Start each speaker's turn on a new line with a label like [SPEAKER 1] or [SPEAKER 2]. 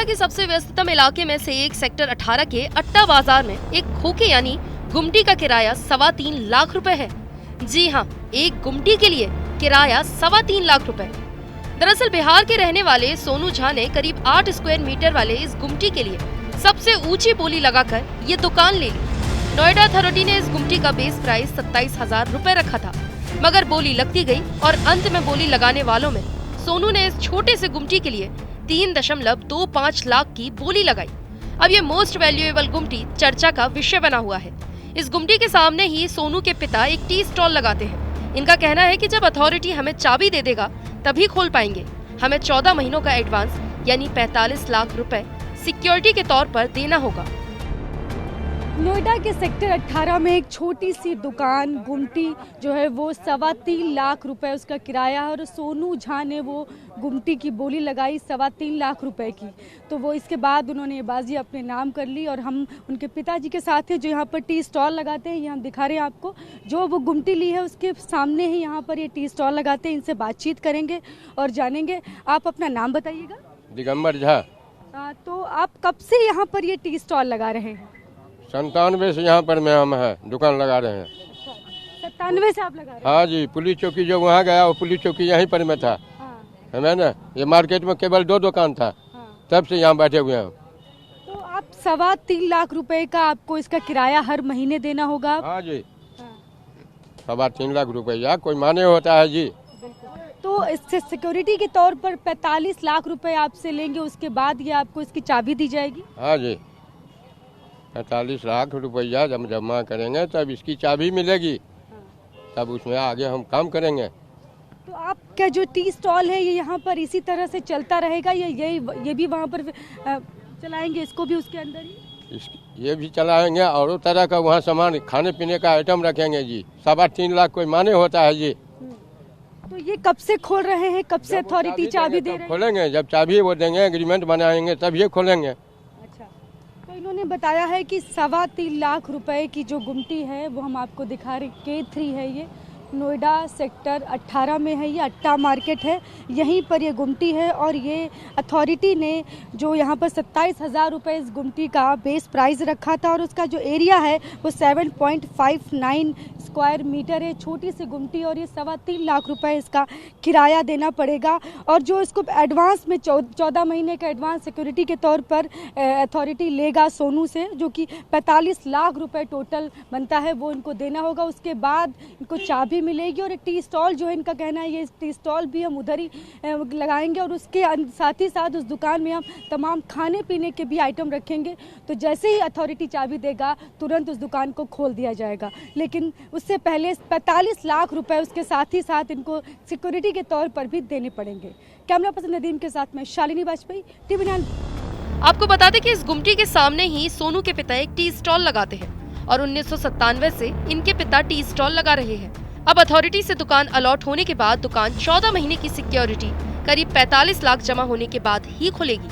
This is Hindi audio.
[SPEAKER 1] नोएडा के सबसे व्यस्ततम इलाके में से एक सेक्टर 18 के अट्टा बाजार में एक खोखे यानी गुमटी का किराया 3.25 लाख रुपए है। जी हाँ, एक गुमटी के लिए किराया 3.25 लाख रुपए। दरअसल बिहार के रहने वाले सोनू झा ने करीब 8 स्क्वायर मीटर वाले इस गुमटी के लिए सबसे ऊंची बोली लगाकर ये दुकान ले ली। नोएडा अथॉरिटी ने इस गुमटी का बेस प्राइस 27,000 रुपए रखा था, मगर बोली लगती गई और अंत में बोली लगाने वालों में सोनू ने इस छोटे से गुमटी के लिए 3.25 लाख की बोली लगाई। अब ये मोस्ट वैल्यूएबल गुमटी चर्चा का विषय बना हुआ है। इस गुमटी के सामने ही सोनू के पिता एक टी स्टॉल लगाते हैं। इनका कहना है कि जब अथॉरिटी हमें चाबी दे देगा तभी खोल पाएंगे। हमें 14 महीनों का एडवांस यानी 45 लाख रुपए सिक्योरिटी के तौर पर देना होगा।
[SPEAKER 2] नोएडा के सेक्टर 18 में एक छोटी सी दुकान गुमटी जो है वो 3.25 लाख रुपए उसका किराया है और सोनू झा ने वो गुमटी की बोली लगाई 3.25 लाख रुपए की। तो वो इसके बाद उन्होंने ये बाजी अपने नाम कर ली और हम उनके पिताजी के साथ हैं जो यहाँ पर टी स्टॉल लगाते हैं। ये हम दिखा रहे हैं आपको, जो वो गुमटी ली है उसके सामने ही यहाँ पर ये टी स्टॉल लगाते हैं। इनसे बातचीत करेंगे और जानेंगे। आप अपना नाम बताइएगा।
[SPEAKER 3] दिगंबर झा।
[SPEAKER 2] तो आप कब से यहाँ पर ये टी स्टॉल लगा रहे हैं?
[SPEAKER 3] 97 से यहाँ पर में हम है दुकान लगा रहे हैं।
[SPEAKER 2] 97 से आप लगा रहे हैं?
[SPEAKER 3] हाँ जी, पुलिस चौकी जो वहाँ गया वो पुलिस चौकी यहीं पर में था। है ना, ये मार्केट में केवल 2 दुकान था। तब से यहाँ बैठे हुए हैं।
[SPEAKER 2] तो आप 3.25 लाख रुपए का आपको इसका किराया हर महीने देना होगा?
[SPEAKER 3] हाँ जी, 3.25 लाख रुपया कोई माने होता है जी।
[SPEAKER 2] तो इससे सिक्योरिटी के तौर पर 45 लाख रुपए आपसे लेंगे, उसके बाद ये आपको इसकी चाबी दी जाएगी?
[SPEAKER 3] हाँ जी, 45 लाख रुपया जब जमा करेंगे तब इसकी चाबी मिलेगी, तब उसमें आगे हम काम करेंगे।
[SPEAKER 2] तो आपका जो टी स्टॉल है ये यहाँ पर इसी तरह से चलता रहेगा या ये भी वहाँ पर चलाएंगे, इसको भी उसके अंदर ही?
[SPEAKER 3] ये भी चलाएंगे और तरह का वहाँ सामान खाने पीने का आइटम रखेंगे जी। 3.25 लाख कोई माने होता है जी।
[SPEAKER 2] तो ये कब से खोल रहे हैं, कब से अथॉरिटी चाबी दे रहे हैं?
[SPEAKER 3] खोलेंगे जब चाबी वो देंगे, एग्रीमेंट बनाएंगे तब ये खोलेंगे।
[SPEAKER 2] अच्छा, तो इन्होंने बताया है कि 3.25 लाख रुपए की जो गुमटी है वो हम आपको दिखा रहे, K3 है ये, नोएडा सेक्टर 18 में है। ये अट्टा मार्केट है, यहीं पर ये गुमटी है और ये अथॉरिटी ने जो यहाँ पर 27,000 रुपये इस गुमटी का बेस प्राइस रखा था और उसका जो एरिया है वो 7.59 स्क्वायर मीटर है। छोटी सी गुमटी और ये 3.25 लाख रुपए इसका किराया देना पड़ेगा। और जो इसको एडवांस में 14 महीने का एडवांस सिक्योरिटी के तौर पर अथॉरिटी लेगा सोनू से, जो कि 45 लाख रुपए टोटल बनता है, वो इनको देना होगा। उसके बाद इनको चाबी मिलेगी और एक टी स्टॉल जो है इनका कहना है ये टी स्टॉल भी हम उधर ही लगाएंगे और उसके साथ ही साथ उस दुकान में हम तमाम खाने पीने के भी आइटम रखेंगे। तो जैसे ही अथॉरिटी चाबी देगा तुरंत उस दुकान को खोल दिया जाएगा, लेकिन उससे पहले 45 लाख रुपए उसके साथ ही साथ इनको सिक्योरिटी के तौर पर भी देने पड़ेंगे। कैमरा पर्सन नदीम के साथ में शालिनी वाजपेयी, TV 9।
[SPEAKER 1] आपको बता दें कि इस गुमटी के सामने ही सोनू के पिता एक टी स्टॉल लगाते हैं और 1997 से इनके पिता टी स्टॉल लगा रहे हैं। अब अथॉरिटी से दुकान अलॉट होने के बाद दुकान 14 महीने की सिक्योरिटी करीब 45 लाख जमा होने के बाद ही खुलेगी।